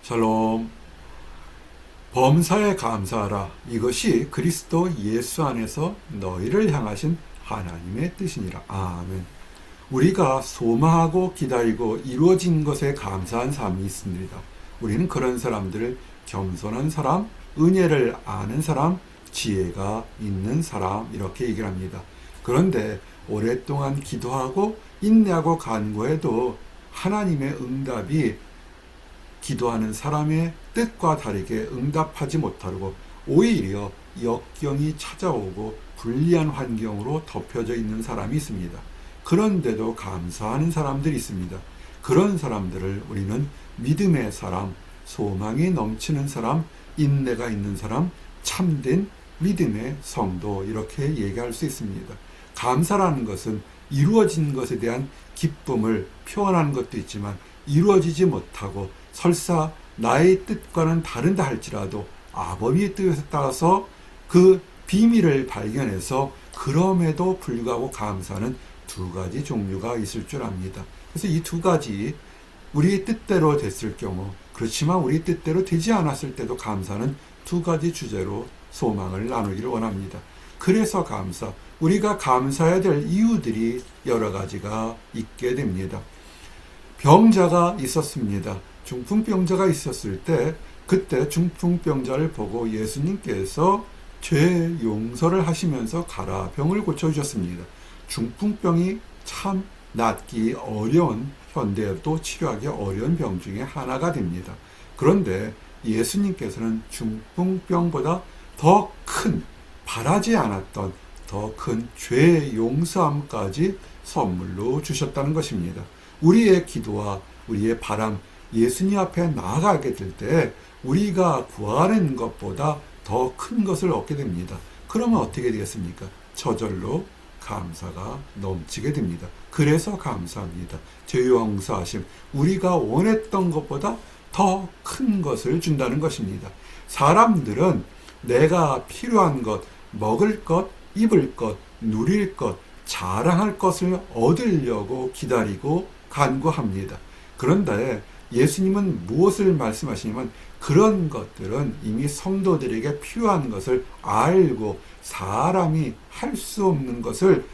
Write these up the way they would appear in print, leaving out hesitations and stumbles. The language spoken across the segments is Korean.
샬롬. 범사에 감사하라. 이것이 그리스도 예수 안에서 너희를 향하신 하나님의 뜻이니라. 아멘. 우리가 소망하고 기다리고 이루어진 것에 감사한 삶이 있습니다. 우리는 그런 사람들을 겸손한 사람, 은혜를 아는 사람, 지혜가 있는 사람 이렇게 얘기를 합니다. 그런데 오랫동안 기도하고 인내하고 간구해도 하나님의 응답이 기도하는 사람의 뜻과 다르게 응답하지 못하고 오히려 역경이 찾아오고 불리한 환경으로 덮여져 있는 사람이 있습니다. 그런데도 감사하는 사람들이 있습니다. 그런 사람들을 우리는 믿음의 사람, 소망이 넘치는 사람, 인내가 있는 사람, 참된 믿음의 성도 이렇게 얘기할 수 있습니다. 감사라는 것은 이루어진 것에 대한 기쁨을 표현하는 것도 있지만 이루어지지 못하고 설사 나의 뜻과는 다른다 할지라도 아버지의 뜻에 따라서 그 비밀을 발견해서 그럼에도 불구하고 감사하는 두 가지 종류가 있을 줄 압니다. 그래서 이 두 가지 우리의 뜻대로 됐을 경우, 그렇지만 우리 뜻대로 되지 않았을 때도 감사는 두 가지 주제로 소망을 나누기를 원합니다. 그래서 감사, 우리가 감사해야 될 이유들이 여러 가지가 있게 됩니다. 병자가 있었습니다. 중풍병자가 있었을 때 그때 중풍병자를 보고 예수님께서 죄 용서를 하시면서 가라 병을 고쳐주셨습니다. 중풍병이 참 낫기 어려운, 현대에도 치료하기 어려운 병 중에 하나가 됩니다. 그런데 예수님께서는 중풍병보다 더 큰, 바라지 않았던 더 큰 죄 용서함까지 선물로 주셨다는 것입니다. 우리의 기도와 우리의 바람, 예수님 앞에 나아가게 될 때 우리가 구하는 것보다 더 큰 것을 얻게 됩니다. 그러면 어떻게 되겠습니까? 저절로 감사가 넘치게 됩니다. 그래서 감사합니다. 죄 용서하심, 우리가 원했던 것보다 더 큰 것을 준다는 것입니다. 사람들은 내가 필요한 것, 먹을 것, 입을 것, 누릴 것, 자랑할 것을 얻으려고 기다리고 간구합니다. 그런데 예수님은 무엇을 말씀하시냐면 그런 것들은 이미 성도들에게 필요한 것을 알고 사람이 할 수 없는 것을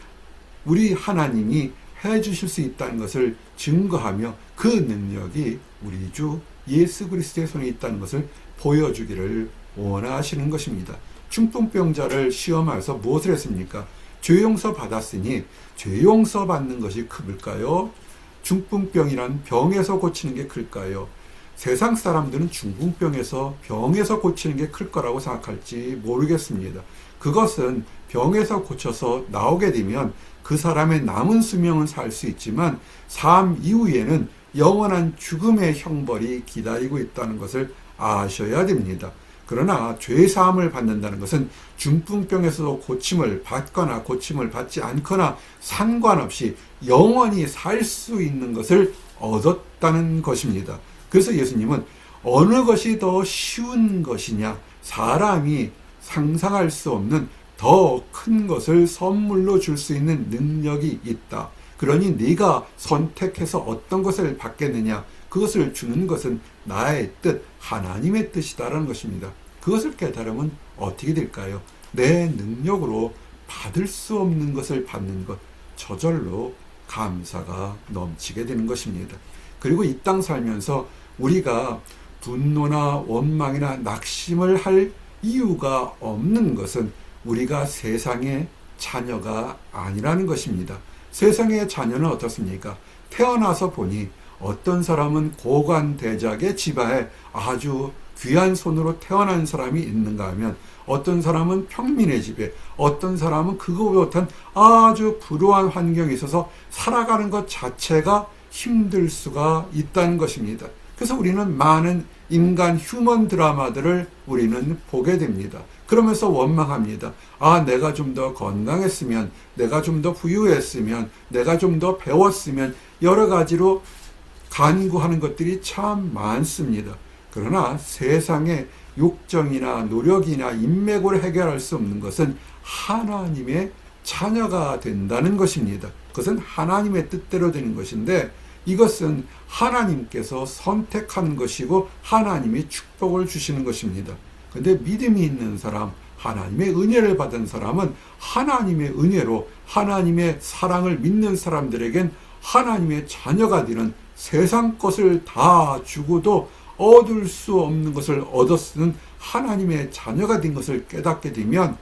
우리 하나님이 해주실 수 있다는 것을 증거하며 그 능력이 우리 주 예수 그리스도의 손에 있다는 것을 보여주기를 원하시는 것입니다. 중풍병자를 시험하여서 무엇을 했습니까? 죄 용서 받았으니 죄 용서 받는 것이 클까요? 중풍병이란 병에서 고치는 게 클까요? 세상 사람들은 중풍병에서 병에서 고치는 게 클 거라고 생각할지 모르겠습니다. 그것은 병에서 고쳐서 나오게 되면 그 사람의 남은 수명은 살 수 있지만 삶 이후에는 영원한 죽음의 형벌이 기다리고 있다는 것을 아셔야 됩니다. 그러나 죄사함을 받는다는 것은 중풍병에서도 고침을 받거나 고침을 받지 않거나 상관없이 영원히 살 수 있는 것을 얻었다는 것입니다. 그래서 예수님은 어느 것이 더 쉬운 것이냐, 사람이 상상할 수 없는 더 큰 것을 선물로 줄 수 있는 능력이 있다. 그러니 네가 선택해서 어떤 것을 받겠느냐, 그것을 주는 것은 나의 뜻, 하나님의 뜻이다라는 것입니다. 그것을 깨달으면 어떻게 될까요? 내 능력으로 받을 수 없는 것을 받는 것, 저절로 감사가 넘치게 되는 것입니다. 그리고 이 땅 살면서 우리가 분노나 원망이나 낙심을 할 이유가 없는 것은 우리가 세상의 자녀가 아니라는 것입니다. 세상의 자녀는 어떻습니까? 태어나서 보니 어떤 사람은 고관대작의 집안에 아주 귀한 손으로 태어난 사람이 있는가 하면 어떤 사람은 평민의 집에, 어떤 사람은 그거보다 아주 불우한 환경에 있어서 살아가는 것 자체가 힘들 수가 있다는 것입니다. 그래서 우리는 많은 인간 휴먼 드라마들을 우리는 보게 됩니다. 그러면서 원망합니다. 아, 내가 좀 더 건강했으면, 내가 좀 더 부유했으면, 내가 좀 더 배웠으면, 여러 가지로 간구하는 것들이 참 많습니다. 그러나 세상의 욕정이나 노력이나 인맥으로 해결할 수 없는 것은 하나님의 자녀가 된다는 것입니다. 그것은 하나님의 뜻대로 되는 것인데 이것은 하나님께서 선택한 것이고 하나님이 축복을 주시는 것입니다. 근데 믿음이 있는 사람, 하나님의 은혜를 받은 사람은 하나님의 은혜로 하나님의 사랑을 믿는 사람들에겐 하나님의 자녀가 되는 세상 것을 다 주고도 얻을 수 없는 것을 얻었으는 하나님의 자녀가 된 것을 깨닫게 되면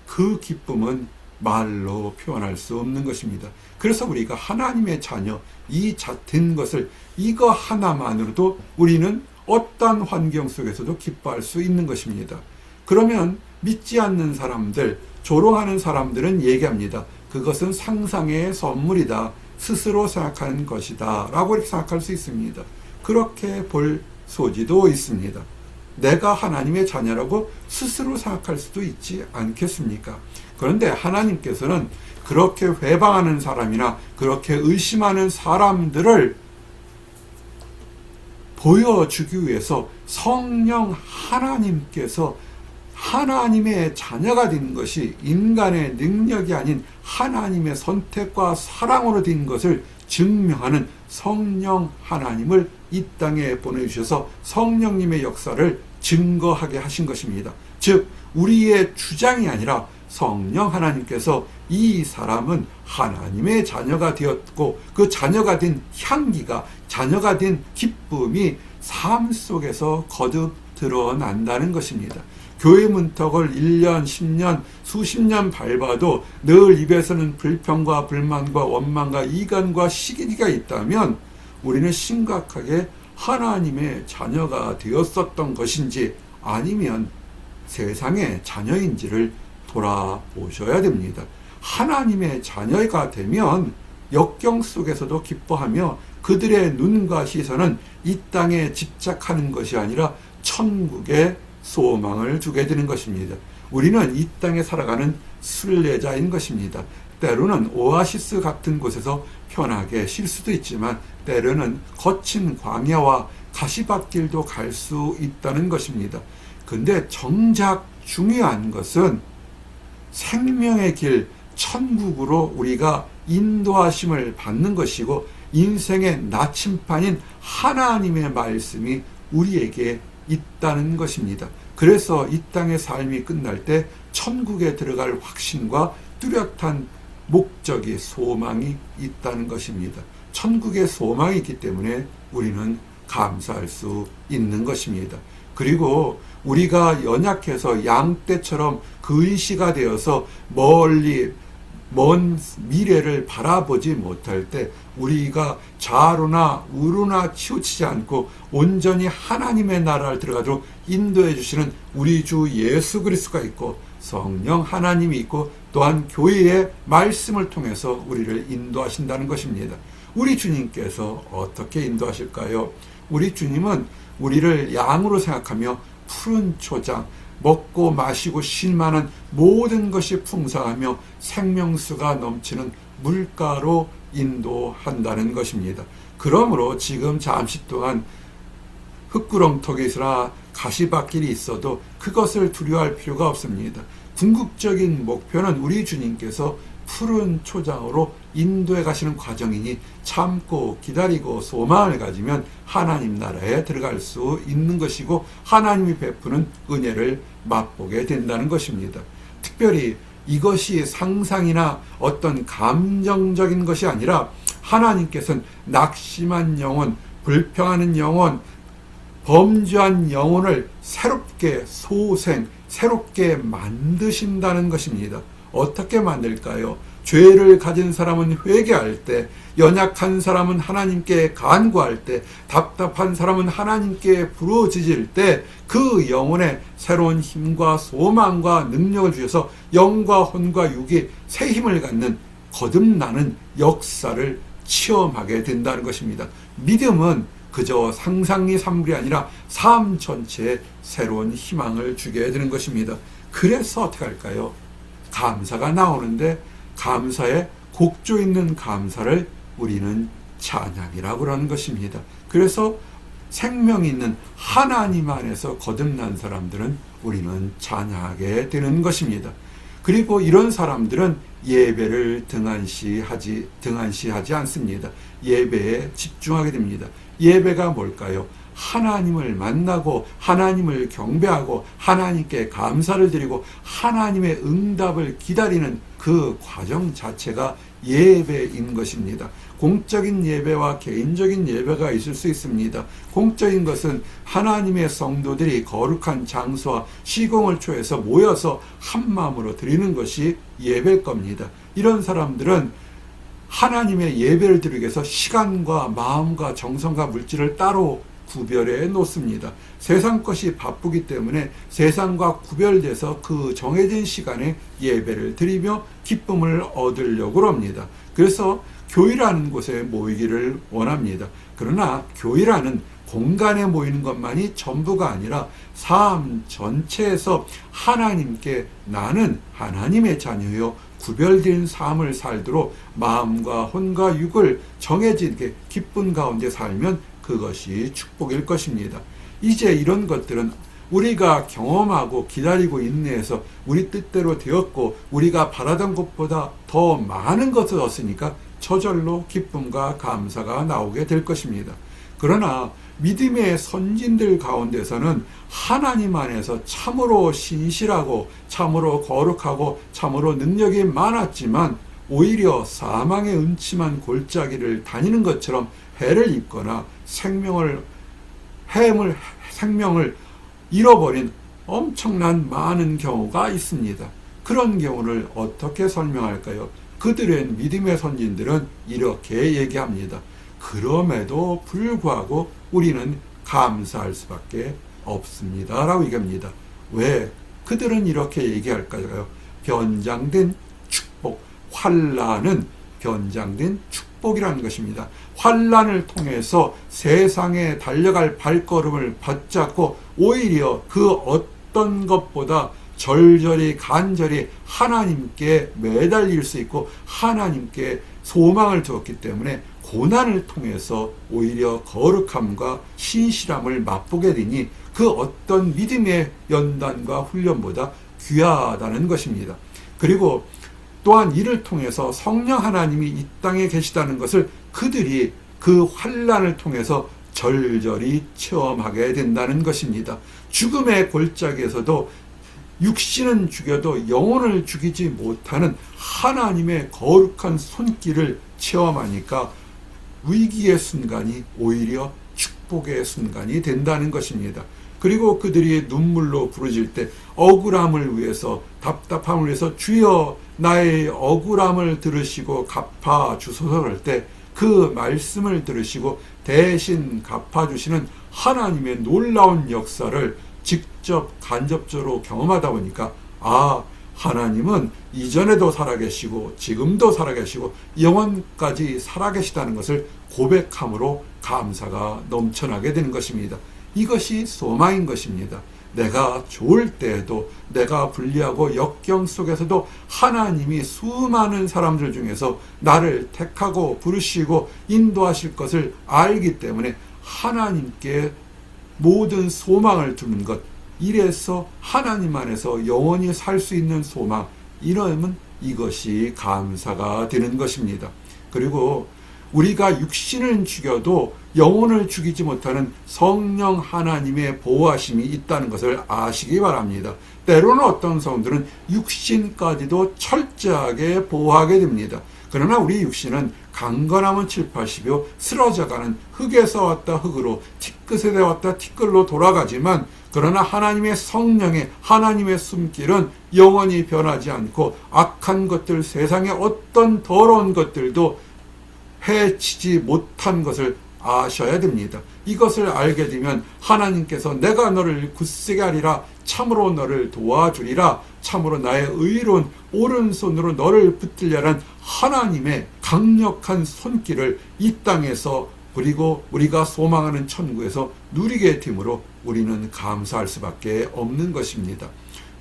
그 기쁨은 말로 표현할 수 없는 것입니다. 그래서 우리가 하나님의 자녀, 된 것을 이거 하나만으로도 우리는 어떠한 환경 속에서도 기뻐할 수 있는 것입니다. 그러면 믿지 않는 사람들, 조롱하는 사람들은 얘기합니다. 그것은 상상의 선물이다. 스스로 생각하는 것이다. 라고 이렇게 생각할 수 있습니다. 그렇게 볼 소지도 있습니다. 내가 하나님의 자녀라고 스스로 생각할 수도 있지 않겠습니까? 그런데 하나님께서는 그렇게 회방하는 사람이나 그렇게 의심하는 사람들을 보여주기 위해서 성령 하나님께서 하나님의 자녀가 된 것이 인간의 능력이 아닌 하나님의 선택과 사랑으로 된 것을 증명하는 성령 하나님을 이 땅에 보내주셔서 성령님의 역사를 증거하게 하신 것입니다. 즉 우리의 주장이 아니라 성령 하나님께서 이 사람은 하나님의 자녀가 되었고 그 자녀가 된 향기가, 자녀가 된 기쁨이 삶 속에서 거듭 드러난다는 것입니다. 교회 문턱을 1년, 10년, 수십 년 밟아도 늘 입에서는 불평과 불만과 원망과 이간과 시기가 있다면 우리는 심각하게 하나님의 자녀가 되었었던 것인지 아니면 세상의 자녀인지를 돌아보셔야 됩니다. 하나님의 자녀가 되면 역경 속에서도 기뻐하며 그들의 눈과 시선은 이 땅에 집착하는 것이 아니라 천국의 소망을 주게 되는 것입니다. 우리는 이 땅에 살아가는 순례자인 것입니다. 때로는 오아시스 같은 곳에서 편하게 쉴 수도 있지만 때로는 거친 광야와 가시밭길도 갈 수 있다는 것입니다. 근데 정작 중요한 것은 생명의 길, 천국으로 우리가 인도하심을 받는 것이고 인생의 나침판인 하나님의 말씀이 우리에게 있다는 것입니다. 그래서 이 땅의 삶이 끝날 때 천국에 들어갈 확신과 뚜렷한 목적이, 소망이 있다는 것입니다. 천국의 소망이 있기 때문에 우리는 감사할 수 있는 것입니다. 그리고 우리가 연약해서 양떼처럼 근시가 되어서 멀리 먼 미래를 바라보지 못할 때 우리가 좌로나 우로나 치우치지 않고 온전히 하나님의 나라를 들어가도록 인도해 주시는 우리 주 예수 그리스도가 있고 성령 하나님이 있고 또한 교회의 말씀을 통해서 우리를 인도하신다는 것입니다. 우리 주님께서 어떻게 인도하실까요? 우리 주님은 우리를 양으로 생각하며 푸른 초장, 먹고 마시고 쉴만한 모든 것이 풍성하며 생명수가 넘치는 물가로 인도한다는 것입니다. 그러므로 지금 잠시 동안 흙구렁텅이나 가시밭길이 있어도 그것을 두려워할 필요가 없습니다. 궁극적인 목표는 우리 주님께서 푸른 초장으로 인도해 가시는 과정이니 참고 기다리고 소망을 가지면 하나님 나라에 들어갈 수 있는 것이고 하나님이 베푸는 은혜를 맛보게 된다는 것입니다. 특별히 이것이 상상이나 어떤 감정적인 것이 아니라 하나님께서는 낙심한 영혼, 불평하는 영혼, 범죄한 영혼을 새롭게 소생, 새롭게 만드신다는 것입니다. 어떻게 만들까요? 죄를 가진 사람은 회개할 때, 연약한 사람은 하나님께 간구할 때, 답답한 사람은 하나님께 부르짖을 때 그 영혼에 새로운 힘과 소망과 능력을 주셔서 영과 혼과 육이 새 힘을 갖는 거듭나는 역사를 체험하게 된다는 것입니다. 믿음은 그저 상상이 산물이 아니라 삶 전체에 새로운 희망을 주게 되는 것입니다. 그래서 어떻게 할까요? 감사가 나오는데 감사에 곡조 있는 감사를 우리는 찬양이라고 하는 것입니다. 그래서 생명 있는 하나님 안에서 거듭난 사람들은 우리는 찬양하게 되는 것입니다. 그리고 이런 사람들은 예배를 등한시하지 않습니다. 예배에 집중하게 됩니다. 예배가 뭘까요? 하나님을 만나고 하나님을 경배하고 하나님께 감사를 드리고 하나님의 응답을 기다리는 그 과정 자체가 예배인 것입니다. 공적인 예배와 개인적인 예배가 있을 수 있습니다. 공적인 것은 하나님의 성도들이 거룩한 장소와 시공을 초해서 모여서 한 마음으로 드리는 것이 예배일 겁니다. 이런 사람들은 하나님의 예배를 드리기 위해서 시간과 마음과 정성과 물질을 따로 구별해 놓습니다. 세상 것이 바쁘기 때문에 세상과 구별돼서 그 정해진 시간에 예배를 드리며 기쁨을 얻으려고 합니다. 그래서 교회라는 곳에 모이기를 원합니다. 그러나 교회라는 공간에 모이는 것만이 전부가 아니라 삶 전체에서 하나님께 나는 하나님의 자녀요 구별된 삶을 살도록 마음과 혼과 육을 정해진 기쁨 가운데 살면 그것이 축복일 것입니다. 이제 이런 것들은 우리가 경험하고 기다리고 인내해서 우리 뜻대로 되었고 우리가 바라던 것보다 더 많은 것을 얻으니까 저절로 기쁨과 감사가 나오게 될 것입니다. 그러나 믿음의 선진들 가운데서는 하나님 안에서 참으로 신실하고 참으로 거룩하고 참으로 능력이 많았지만 오히려 사망의 음침한 골짜기를 다니는 것처럼 해를 입거나 생명을 잃어버린 엄청난 많은 경우가 있습니다. 그런 경우를 어떻게 설명할까요? 그들의 믿음의 선진들은 이렇게 얘기합니다. 그럼에도 불구하고 우리는 감사할 수밖에 없습니다. 라고 얘기합니다. 왜 그들은 이렇게 얘기할까요? 변장된 축복, 환난은 변장된 축복이라는 것입니다. 환난을 통해서 세상에 달려갈 발걸음을 붙잡고 오히려 그 어떤 것보다 절절히 간절히 하나님께 매달릴 수 있고 하나님께 소망을 두었기 때문에 고난을 통해서 오히려 거룩함과 신실함을 맛보게 되니 그 어떤 믿음의 연단과 훈련보다 귀하다는 것입니다. 그리고 또한 이를 통해서 성령 하나님이 이 땅에 계시다는 것을 그들이 그 환난을 통해서 절절히 체험하게 된다는 것입니다. 죽음의 골짜기에서도 육신은 죽여도 영혼을 죽이지 못하는 하나님의 거룩한 손길을 체험하니까 위기의 순간이 오히려 축복의 순간이 된다는 것입니다. 그리고 그들이 눈물로 부르짖을 때 억울함을 위해서 답답함을 위해서 주여 나의 억울함을 들으시고 갚아주소서 할 때 그 말씀을 들으시고 대신 갚아주시는 하나님의 놀라운 역사를 직접 간접적으로 경험하다 보니까 하나님은 이전에도 살아계시고 지금도 살아계시고 영원까지 살아계시다는 것을 고백함으로 감사가 넘쳐나게 되는 것입니다. 이것이 소망인 것입니다. 내가 좋을 때에도 내가 불리하고 역경 속에서도 하나님이 수많은 사람들 중에서 나를 택하고 부르시고 인도하실 것을 알기 때문에 하나님께 모든 소망을 두는 것, 이래서 하나님 안에서 영원히 살 수 있는 소망, 이러면 이것이 감사가 되는 것입니다. 그리고 우리가 육신을 죽여도 영혼을 죽이지 못하는 성령 하나님의 보호하심이 있다는 것을 아시기 바랍니다. 때로는 어떤 성들은 육신까지도 철저하게 보호하게 됩니다. 그러나 우리 육신은 강건하면 7, 80이요 쓰러져가는 흙에서 왔다 흙으로 티끌에 왔다 티끌로 돌아가지만 그러나 하나님의 성령의 하나님의 숨길은 영원히 변하지 않고 악한 것들 세상의 어떤 더러운 것들도 해치지 못한 것을 아셔야 됩니다. 이것을 알게 되면 하나님께서 내가 너를 굳세게 하리라 참으로 너를 도와주리라 참으로 나의 의로운 오른손으로 너를 붙들려는 하나님의 강력한 손길을 이 땅에서 그리고 우리가 소망하는 천국에서 누리게 되므로 우리는 감사할 수밖에 없는 것입니다.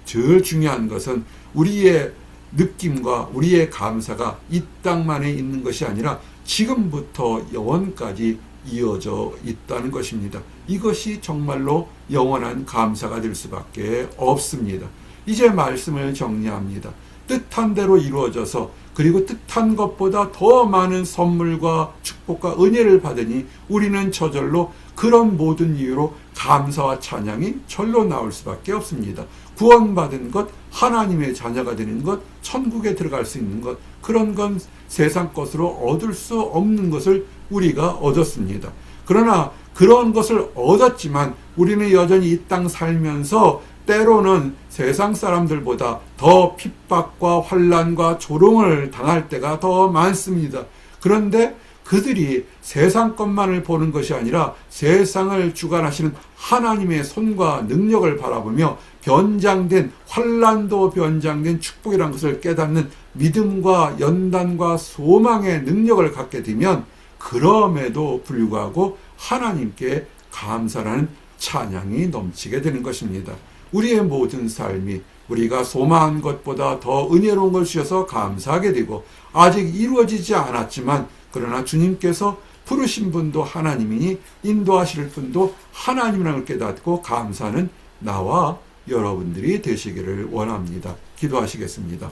제일 중요한 것은 우리의 느낌과 우리의 감사가 이 땅만에 있는 것이 아니라 지금부터 영원까지 이어져 있다는 것입니다. 이것이 정말로 영원한 감사가 될 수밖에 없습니다. 이제 말씀을 정리합니다. 뜻한 대로 이루어져서 그리고 뜻한 것보다 더 많은 선물과 축복과 은혜를 받으니 우리는 저절로 그런 모든 이유로 감사와 찬양이 절로 나올 수밖에 없습니다. 구원받은 것, 하나님의 자녀가 되는 것, 천국에 들어갈 수 있는 것, 그런 건 세상 것으로 얻을 수 없는 것을 우리가 얻었습니다. 그러나 그런 것을 얻었지만 우리는 여전히 이 땅 살면서 때로는 세상 사람들보다 더 핍박과 환난과 조롱을 당할 때가 더 많습니다. 그런데 그들이 세상 것만을 보는 것이 아니라 세상을 주관하시는 하나님의 손과 능력을 바라보며 변장된 환난도 변장된 축복이라는 것을 깨닫는 믿음과 연단과 소망의 능력을 갖게 되면 그럼에도 불구하고 하나님께 감사라는 찬양이 넘치게 되는 것입니다. 우리의 모든 삶이 우리가 소망한 것보다 더 은혜로운 걸 주셔서 감사하게 되고 아직 이루어지지 않았지만 그러나 주님께서 부르신 분도 하나님이니 인도하실 분도 하나님이라는 걸 깨닫고 감사하는 나와 여러분들이 되시기를 원합니다. 기도하시겠습니다.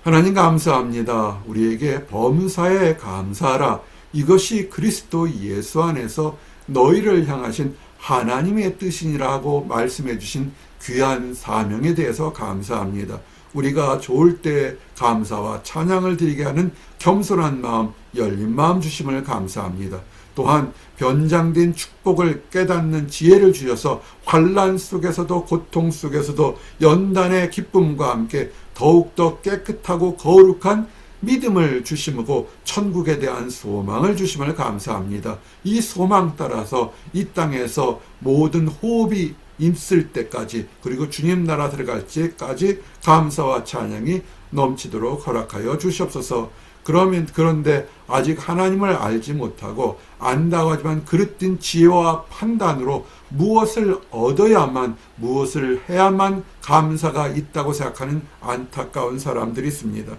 하나님 감사합니다. 우리에게 범사에 감사하라. 이것이 그리스도 예수 안에서 너희를 향하신 하나님의 뜻이니라고 말씀해 주신 귀한 사명에 대해서 감사합니다. 우리가 좋을 때 감사와 찬양을 드리게 하는 겸손한 마음, 열린 마음 주심을 감사합니다. 또한 변장된 축복을 깨닫는 지혜를 주셔서 환난 속에서도 고통 속에서도 연단의 기쁨과 함께 더욱더 깨끗하고 거룩한 믿음을 주심으로 천국에 대한 소망을 주심을 감사합니다. 이 소망 따라서 이 땅에서 모든 호흡이 있을 때까지 그리고 주님 나라 들어갈 때까지 감사와 찬양이 넘치도록 허락하여 주시옵소서. 그런데 아직 하나님을 알지 못하고 안다고 하지만 그릇된 지혜와 판단으로 무엇을 얻어야만 무엇을 해야만 감사가 있다고 생각하는 안타까운 사람들이 있습니다.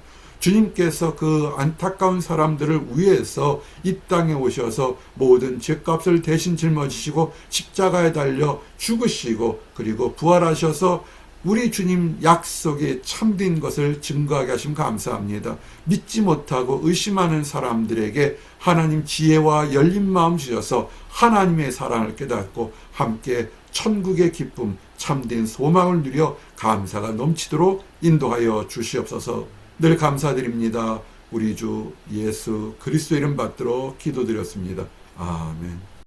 주님께서 그 안타까운 사람들을 위해서 이 땅에 오셔서 모든 죄값을 대신 짊어지시고 십자가에 달려 죽으시고 그리고 부활하셔서 우리 주님 약속에 참된 것을 증거하게 하심 감사합니다. 믿지 못하고 의심하는 사람들에게 하나님 지혜와 열린 마음 주셔서 하나님의 사랑을 깨닫고 함께 천국의 기쁨, 참된 소망을 누려 감사가 넘치도록 인도하여 주시옵소서. 늘 감사드립니다. 우리 주 예수 그리스도 이름 받들어 기도드렸습니다. 아멘.